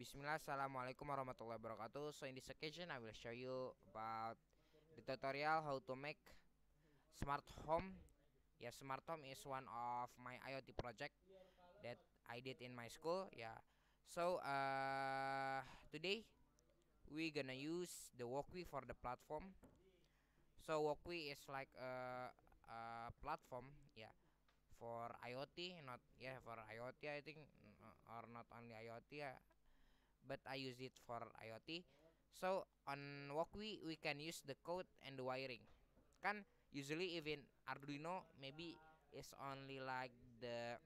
Bismillah, Assalamualaikum warahmatullahi wabarakatuh. So in this occasion, I will show you about the tutorial how to make smart home. Yeah, smart home is one of my IoT project that I did in my school. Yeah, so today we gonna use the Walkway for the platform. So Walkway is like a platform. Yeah, for IoT, not yeah for IoT. I think or not only IoT. Yeah, but I use it for IoT. So on Walkway we can use the code and the wiring. Kan usually even Arduino maybe is only like the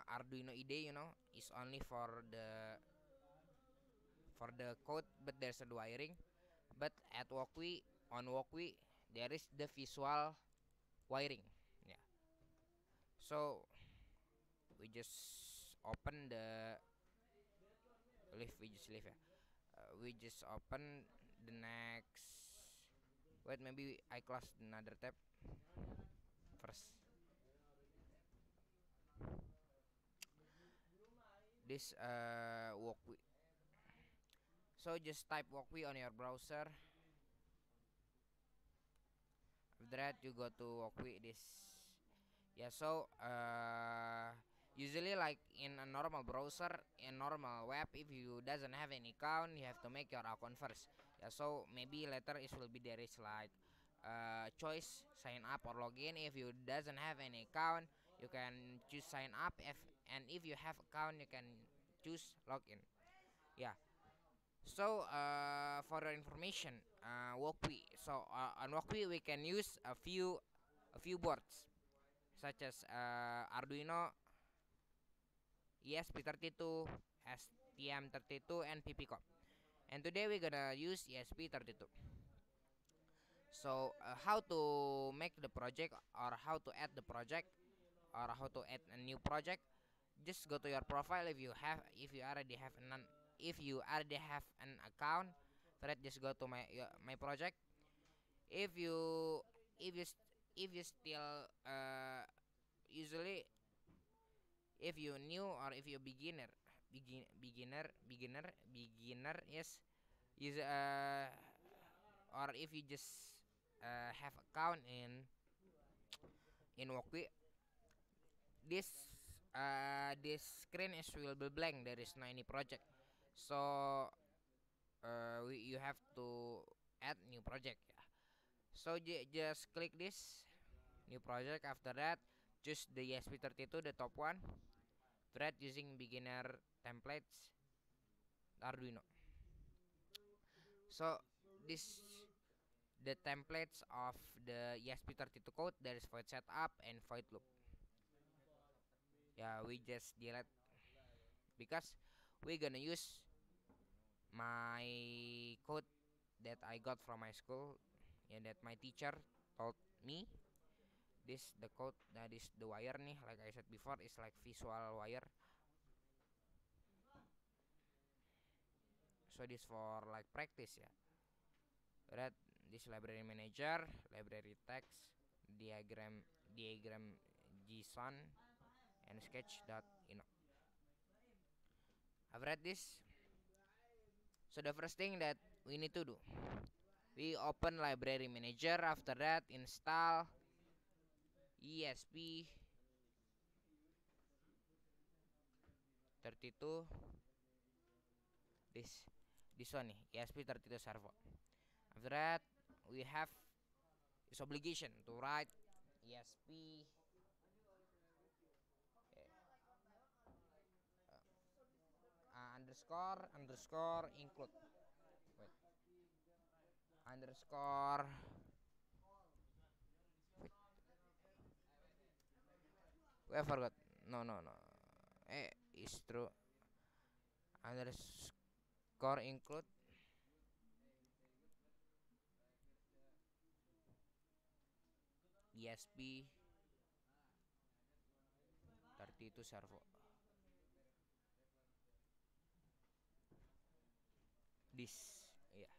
Arduino IDE, is only for the code, but there's a wiring. But at Walkway, on Walkway there is the visual wiring. Yeah. So we just open the leave, ya. We just open the next. Wait, maybe I close another tab first. This Walkway. So just type Walkway on your browser. After that you go to Walkway. This, yeah. So usually like in a normal browser, in normal web, if you doesn't have any account, you have to make your account first. Yeah. So maybe later it will be there is like choice sign up or login. If you doesn't have any account, you can choose sign up. If you have account, you can choose login. Yeah. So for your information, Walkway. So on Walkway we can use a few boards such as Arduino, ESP32, STM32, and PPCOM. And today we're gonna use ESP32. So how to make the project, or how to add the project, or how to add a new project? Just go to your profile if you already have an account. Right, just go to my project. If you if you st- if you still usually if you new or if you beginner, yes, use or if you just have account in Walkway, this screen is will be blank. There is no any project. So you have to add new project. Yeah. So just click this new project. After that, choose the ESP32, the top one. Thread using beginner templates Arduino. So this the templates of the ESP32 code. There is void setup and void loop. Yeah, we just delete because we're gonna use my code that I got from my school and that my teacher told me. This the code, that is the wire nih, like I said before, is like visual wire. So this for like practice, ya. Read this library manager, library text, diagram JSON, and sketch.ino. I've read this. So the first thing that we need to do, we open library manager. After that, install ESP32. This one nih, ESP32 servo. After that, we have is obligation to write ESP underscore include. Wait, underscore. Wait, I forgot. No, no, no. Is true. Underscore include ESP 32 servo. This, yeah.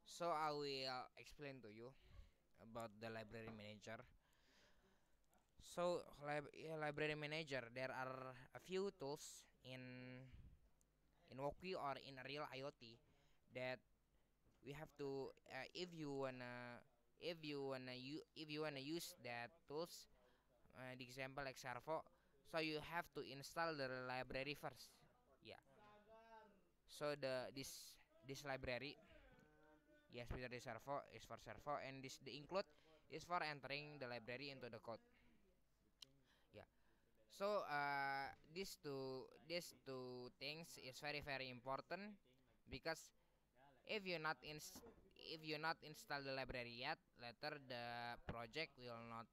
So I will explain to you about the library manager. So library manager, there are a few tools in Woki or in a real IoT, that we have to if you wanna use that tools, the example like Servo, so you have to install the library first. Yeah. So this library, yes, with the Servo is for Servo, and this the include is for entering the library into the code. Yeah. So these two things is very important, because if you not install the library yet, later the project will not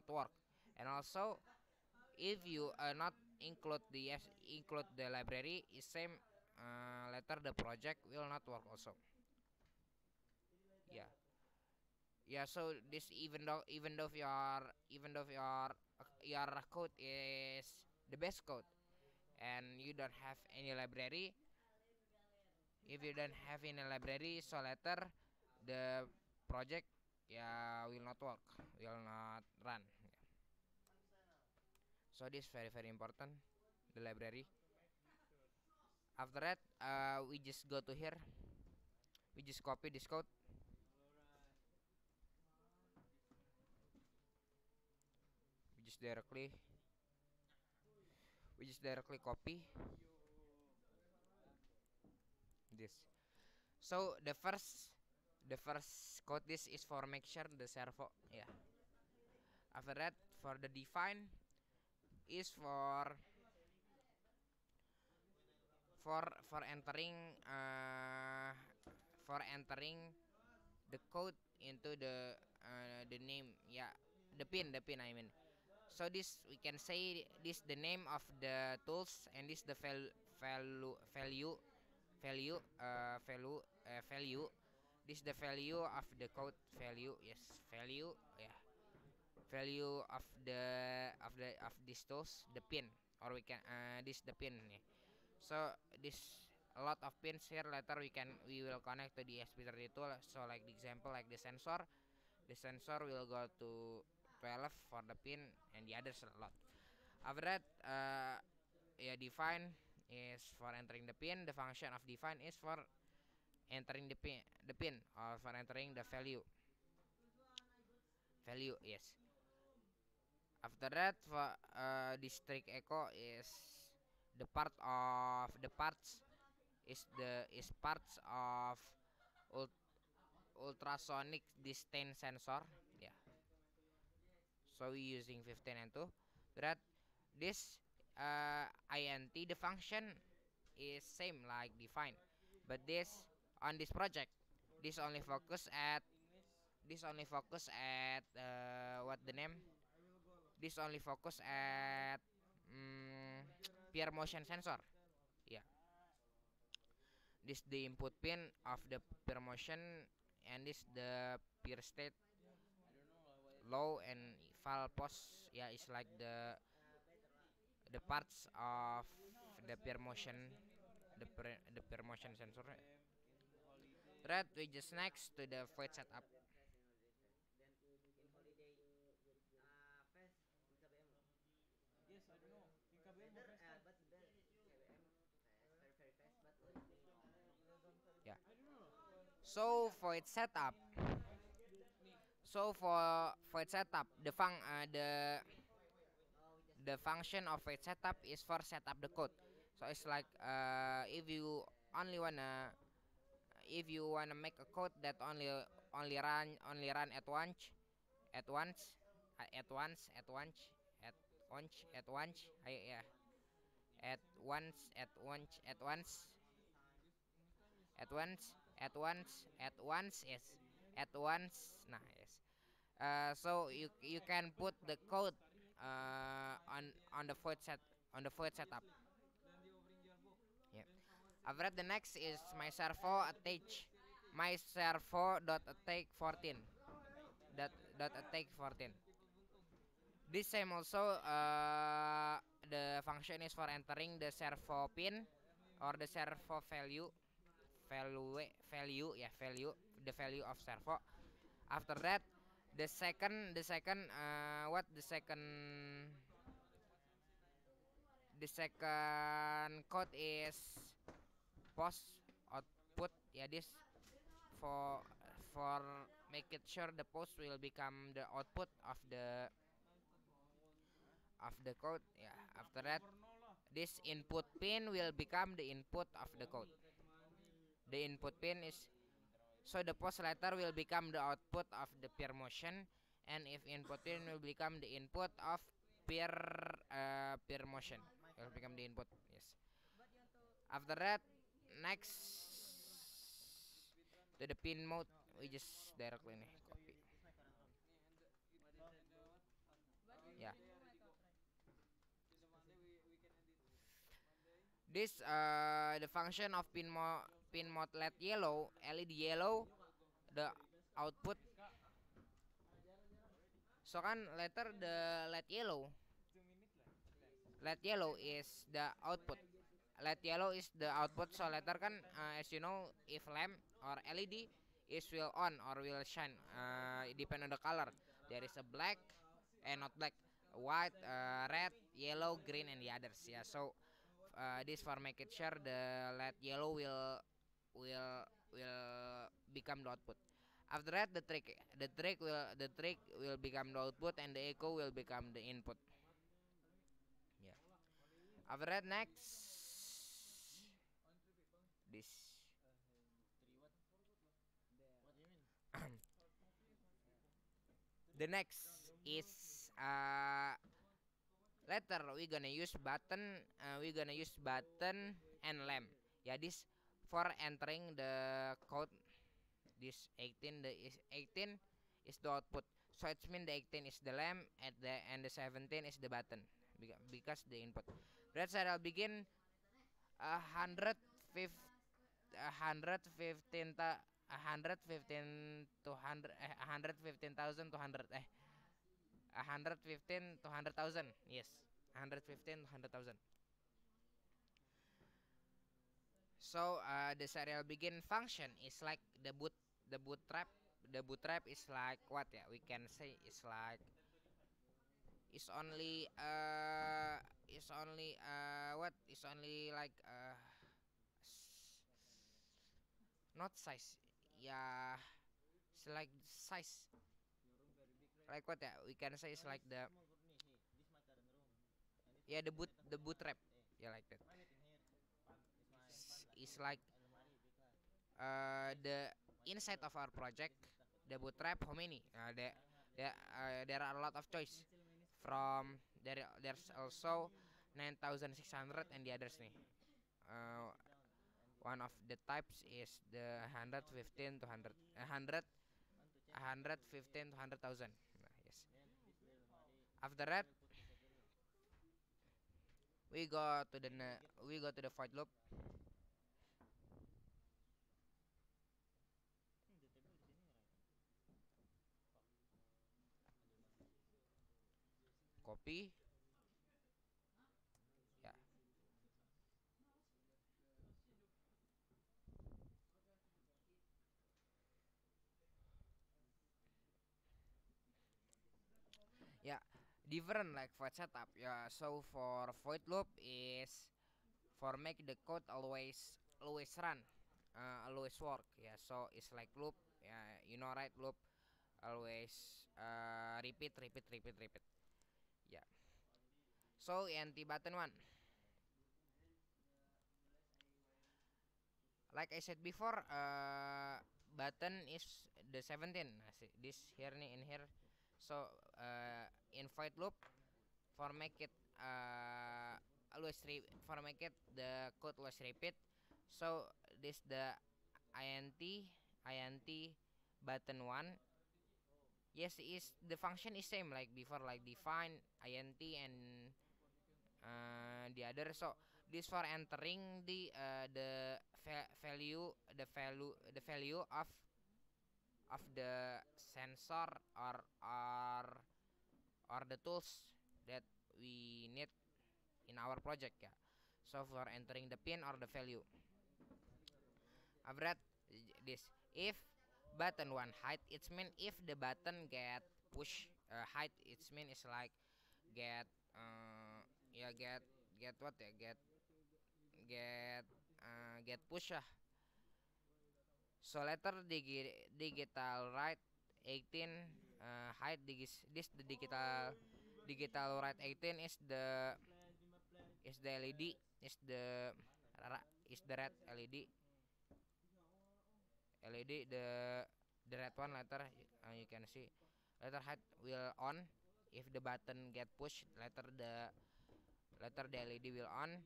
work. And also, if you not include the library, is same, later the project will not work also. Yeah. Yeah, so this even though your code is the best code, and you don't have any library, if you don't have any library, so later the project, yeah, will not work, will not run. So this very important, the library. After that, we just go to here, we just copy this code, we just directly copy this. So the first code, this is for make sure the servo, yeah. After that, for the define is for entering for entering the code into the name, yeah, the pin I mean. So this, we can say, this the name of the tools, and this the value. This the value of the code, value, yes, value, yeah, value of these tools, the pin, or we can this the pin, yeah. So this a lot of pins here, later we will connect to the ESP32 tool. So like the example, like the sensor will go to 12 for the pin, and the others a lot. After that, yeah, define is for entering the pin. The function of define is for entering the pin, or for entering the value, yes. After that, for district echo is the parts is parts of ult- ultrasonic distance sensor, yeah. So we using 15 and 2. That this int, the function is same like define, but this on this project, this only focus at what the name, this only focus at peer motion sensor, yeah. This the input pin of the peer motion, and this the peer state low and file post, yeah, is like the parts of the peer motion, the peer motion sensor. Right, we just next to the void setup. Yeah. So for its setup, the function of its setup is for setup the code. So it's like only wanna if you wanna make a code that only run at once at once at once at once yeah, at once at once at once at once at once, yes, at once, nah, yes. So you can put the code on the void setup, yeah. After that, the next is my servo attach my servo dot attack 14 dot attack 14. This same also, the function is for entering the servo pin or the servo value, yeah, the value of servo. After that, the second The second code is post output. Yeah, this for for make it sure the post will become the output of the code. Yeah, after that this input pin will become the input of the code. The input pin is so the post letter will become the output of the peer motion, and if input pin will become the input of peer peer motion will become the input. Yes. After that, next to the pin mode, we just directly nih copy. Yeah. This the function of pin mode LED yellow, LED yellow, the output. So kan letter the LED yellow. LED yellow is the output. LED yellow is the output. So letter kan as you know, if lamp or LED is will on or will shine, it depend on the color. There is a black and not black, white, red, yellow, green, and the others. Yeah. So this for make it sure the LED yellow will become the output. After that, the trick will become the output, and the echo will become the input. Yeah. After that, next this the next is later we gonna use button. And lamp. Yeah, this for entering the code. This 18 is 18 is the output. So it means the 18 is the lamp and the 17 is the button because the input. That's why I'll begin 115 115 to 100,000. Yes, 115 to 100,000. So the serial begin function is like the bootstrap. The bootstrap is like what? Yeah, we can say it's like it's only what? It's only like not size. Yeah, it's like size. Like what? Yeah, we can say it's like the yeah the bootstrap. Yeah, like that. It's like the inside of our project, the bootstrap. How many? There are a lot of choice. There's also 9,600 and the others nih. Uh, One of the types is the 115 to 100 115 to 100,000. Nah, yes. After that, we go to the void loop. Copy. Ya. Yeah, different like void setup. Yeah, so for void loop is for make the code always run, always work. Yeah, so it's like loop. Yeah, you know right, loop always repeat. Yeah. So anti button one. Like I said before, button is the 17. Nah, see, this here nih in here. So in void loop for make it for make it the code always repeat. So this the int button one. Yes, is the function is same like before, like define int and the other. So this for entering the value of the sensor or the tools that we need in our project. Yeah, so for entering the pin or the value. I've read this. If button one height, it's mean if the button get push height, it's mean it's like get yeah get what ya, get get push ya. So later digital write 18 height this the digital write 18 is the LED is the is the red LED the red one letter. You can see letter height will on if the button get pushed, later the LED will on,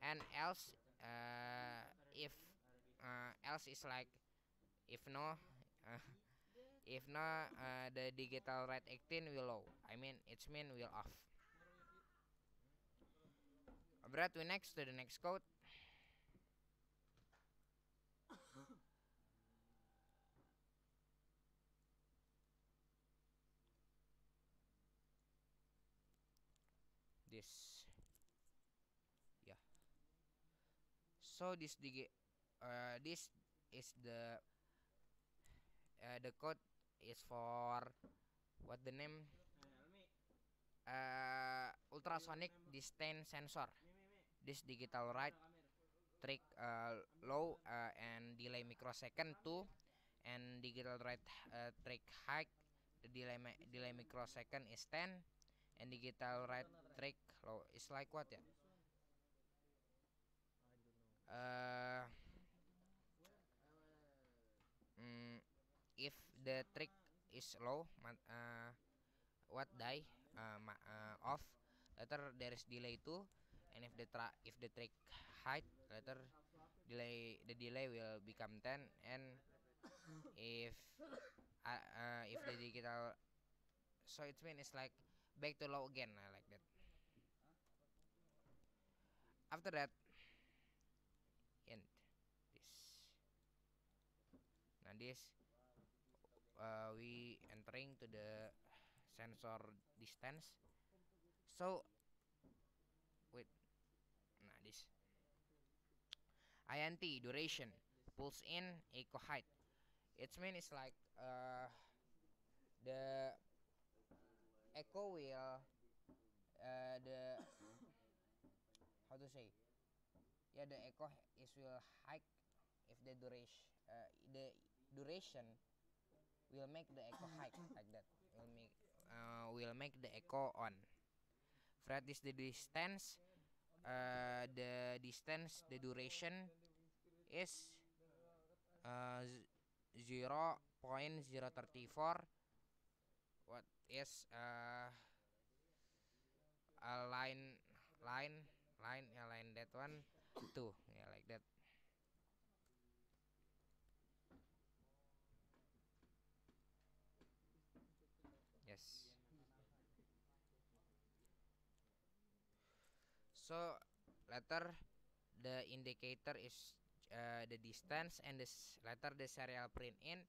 and else if else is like if no if no the digital write 18 will low, I mean it's mean will off. Alright, we next to the next code. This, yeah, so this is the code is for what the name ultrasonic distance sensor. This digital write trick low and delay microsecond 2, and digital write trick high, the delay microsecond is 10, and digital write trick low is like what ya, uh, mm, if the trick is low what die off, later there is delay 2, and if the trick high, later the delay will become 10, and if if the digital, so it means it's like back to low again, like that. After that, end this. Now this we entering to the sensor distance. So wait, nah this int duration pulls in echo height. It means it's like the echo will the how to say, yeah, the echo is will high if the duration will make the echo high, like that, will make the echo on. Fret is the distance, the duration is 0.034, what is a line that one two, yeah, like that. Yes, so later the indicator is the distance, and later the serial print in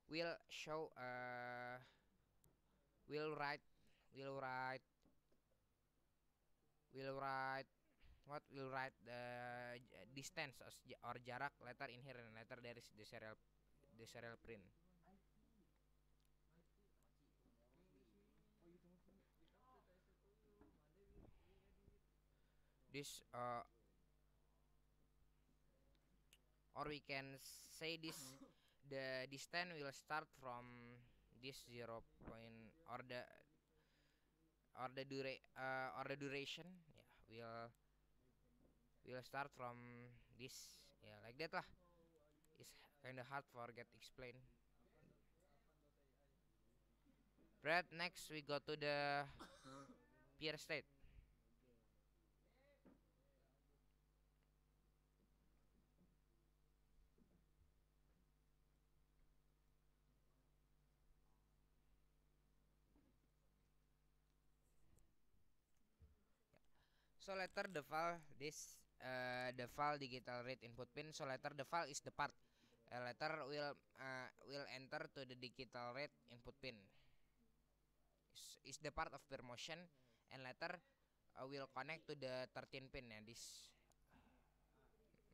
will show will write will write will write what will write the distance or jarak letter in here, and later there is the serial print. This or we can say this the distance will start from this 0 point, or the duration, yeah, will start from this, yeah, like that lah. It's kind of hard for get explain. Right, next we go to the peer state. So later the file digital read input pin. So later the file is the part. Later will enter to the digital read input pin. Is the part of permotion, and later will connect to the 13 pin ya, this.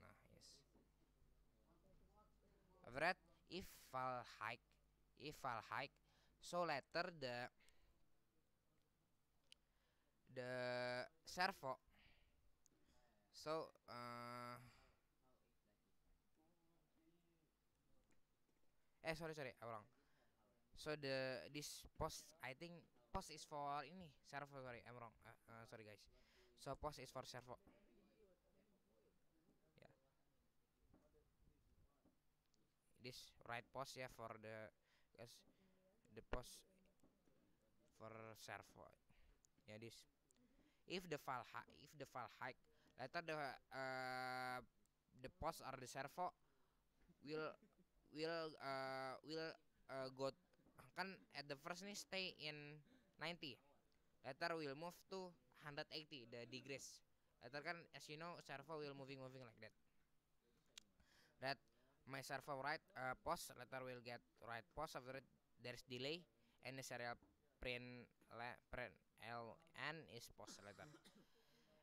Nah, yes. Alright, if file high, so later the servo So sorry, wrong. So this post, I think post is for ini servo. Sorry, I'm wrong. Sorry guys. So post is for servo. Yeah, this right post ya for the guys, the post for servo. Yeah, this if the file hike later the post or the servo will go kan at the first nih stay in 90, later will move to 180 the degrees. Later kan as you know servo will moving like that. That my servo right post later will get right post, after it there's delay and the serial print ln is post later.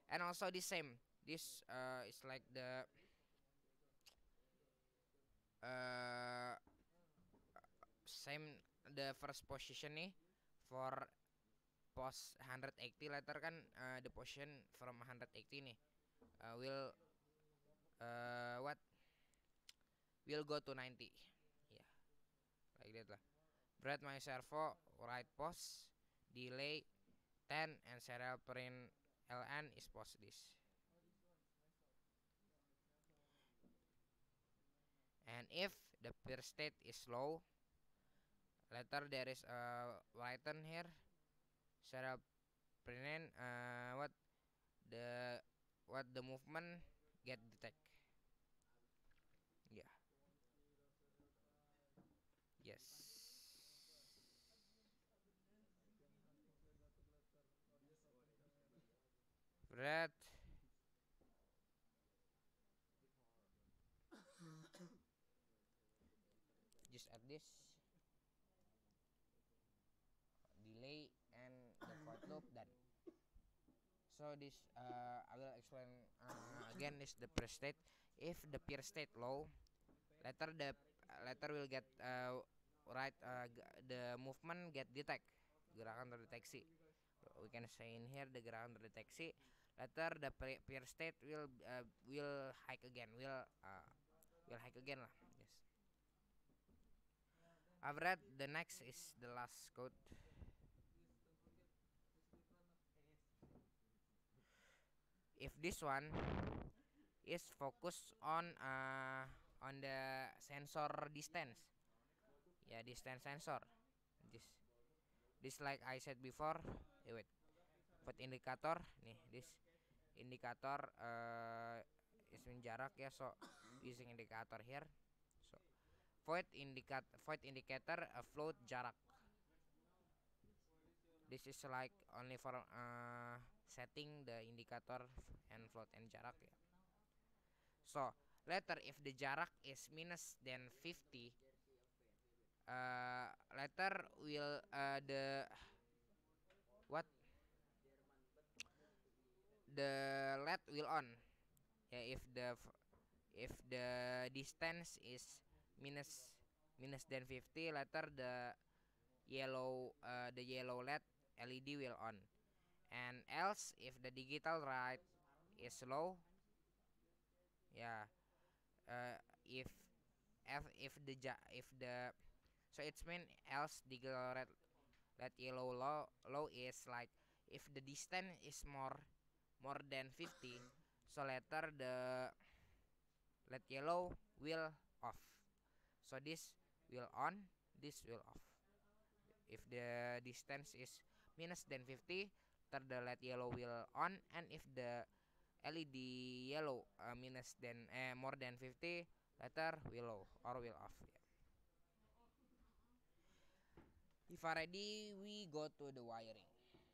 And also the same, this is like the uh, same the first position nih for post 180, later kan the position from 180 nih will what will go to 90. Yeah, like that lah. Bread my servo right post delay 10 and serial print ln is post this. And if the peer state is low, later there is a written here serial print the what the movement get detect. Yeah, yes. Bread just add this delay and the for loop done. So this I will explain again is the peer state. If the peer state low, later will get right the movement get detect, gerakan terdeteksi. We can say in here the gerakan terdeteksi. Later the peer state will hike again, will hike again lah. Yes. I've read the next is the last code. If this one is focused on the sensor distance, yeah, distance sensor, this like I said before. Wait, void indicator nih, this indicator is in jarak ya, so using indicator here. So void indicator float jarak. This is like only for setting the indicator and float and jarak ya. So later if the jarak is minus than 50, later will the what the LED will on. Yeah, if the distance is minus than 50, later the yellow LED will on. And else if the digital light is low, yeah, if if the so it's mean else digital red yellow low is like if the distance is more than 50, so later the red yellow will off. So this will on, this will off. If the distance is minus than 50, later the red yellow will on, and if the LED yellow minus than more than 50, later will low or will off. Yeah. If ready, we go to the wiring. Yes.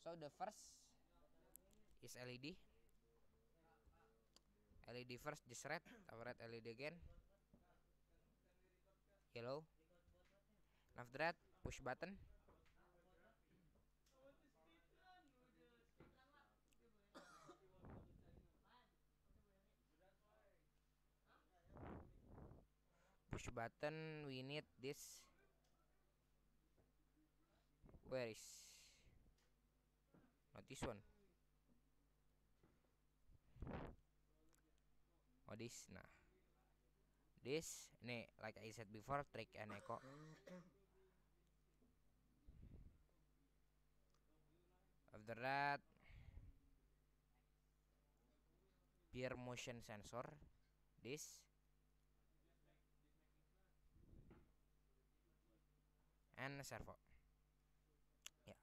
So the first is LED. LED first, this red, red LED again, yellow. After that, push button. Push button. We need this. Where is? this one? Oh, this. Nah, this nih, like I said before, trick and echo. After that, peer motion sensor. This and servo. Yeah.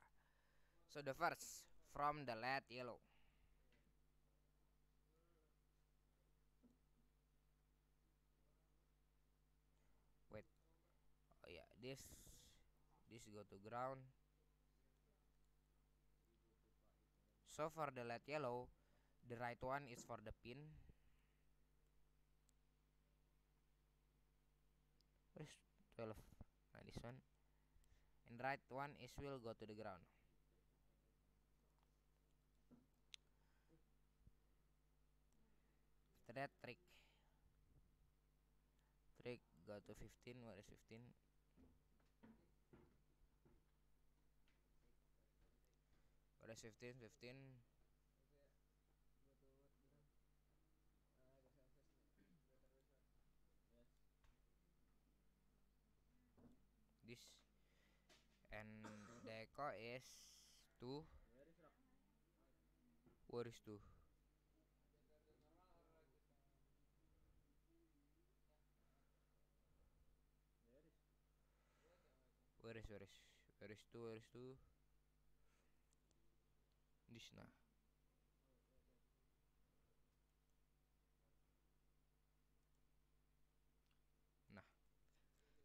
So the first from the LED yellow. Wait. Oh yeah, this go to ground. So for the LED yellow, the right one is for the pin. Where's 12? Nah, this one. And right one is will go to the ground. After that, trick go to 15. Where is 15? Where is 15? 15. This. And the echo is 2. Where is 2? Where is 2? Where is 2? This nah. Nah,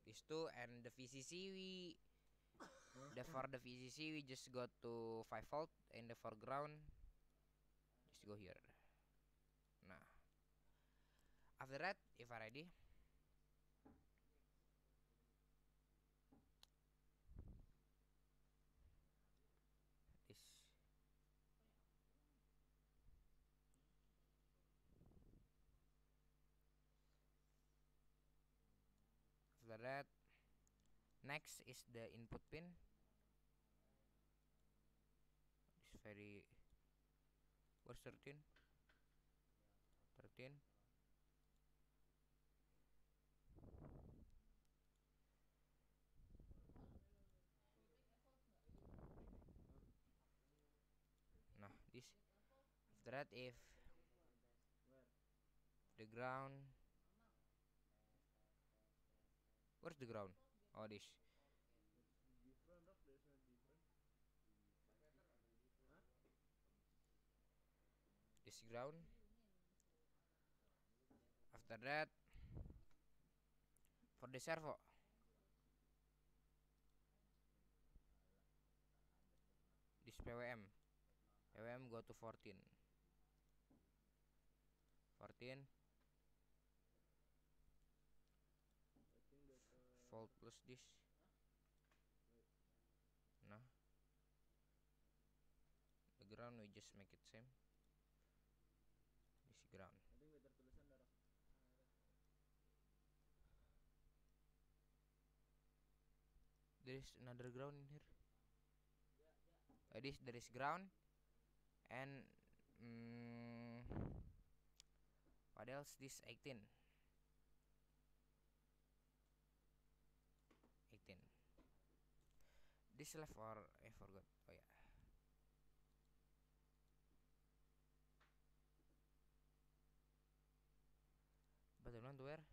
these two and the VCC for the VCC we just go to 5 volt and the foreground just go here. Nah, after that if I ready, this after that next is the input pin. This very, where's 13? 13. Nah, this after that if the ground, where's the ground? Oh, this ground. After that for the servo, this PWM go to 14. 14 volt plus this. Nah, the ground we just make it same. This ground. There is another ground in here. There is ground and what else? This 18. 18. This left or I forgot. Oh yeah. But I don't know where.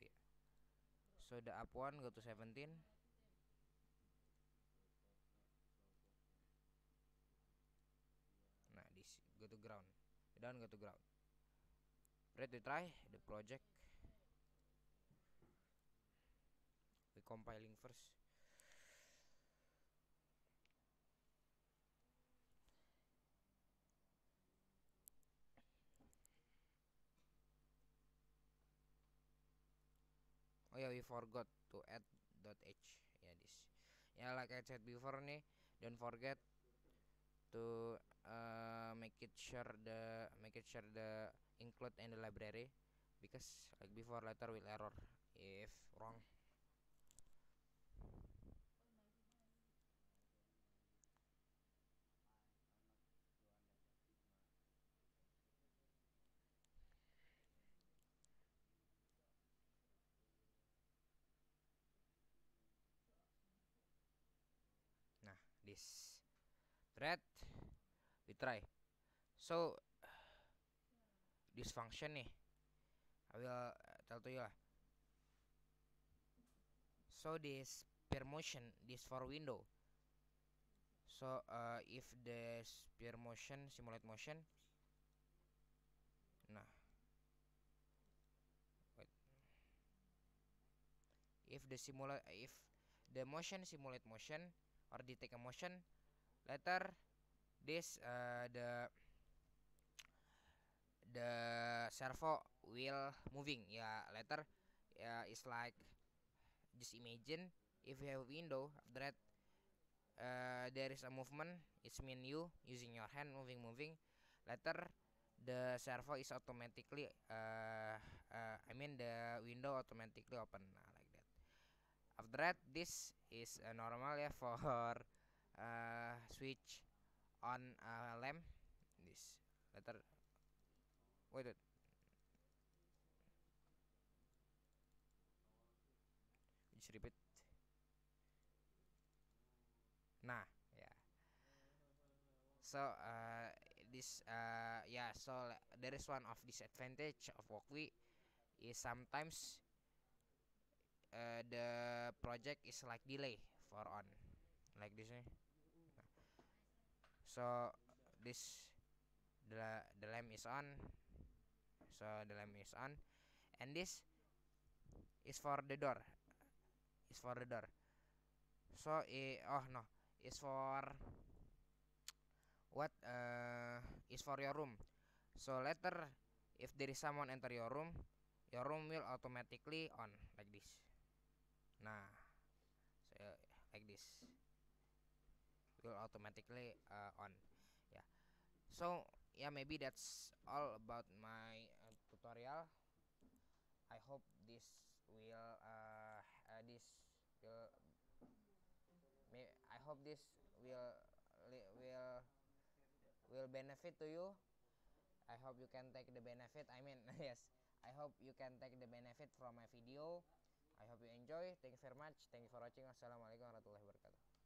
Oh yeah. So the up one go to 17. Nah, this go to ground. The down go to ground. Ready to try the project. We compiling first. Oh yeah, we forgot to add .h. Yeah, this. Yeah, like I said before nih, don't forget to make it sure the include in the library, because like before later will error if wrong. this. Thread, we try. So this function nih, I will tell to you lah. So this per motion, this for window. So if the per motion simulate motion, nah, wait. If the motion simulate motion or detect a motion, later this the servo will moving. Yeah, later it's like, just imagine if you have a window that there is a movement. It's mean you using your hand moving. Later the servo is automatically I mean the window automatically open, like that. After that, this is normal ya for switch on lamp. This later, wait, just repeat. Nah, yeah. So this yeah, so there is one of disadvantage of Walkly is sometimes the project is like delay for on, like this nih. So this the lamp is on, so the lamp is on, and this is for the door, is for the door. So oh no, is for what is for your room. So later if there is someone enter your room will automatically on, like this. Nah, so like this will automatically on. Yeah. So yeah, maybe that's all about my tutorial. I hope this will this will I hope this will will benefit to you. I hope you can take the benefit. I mean, yes, I hope you can take the benefit from my video. I hope you enjoy. Thank you very much. Thank you for watching. Wassalamualaikum warahmatullahi wabarakatuh.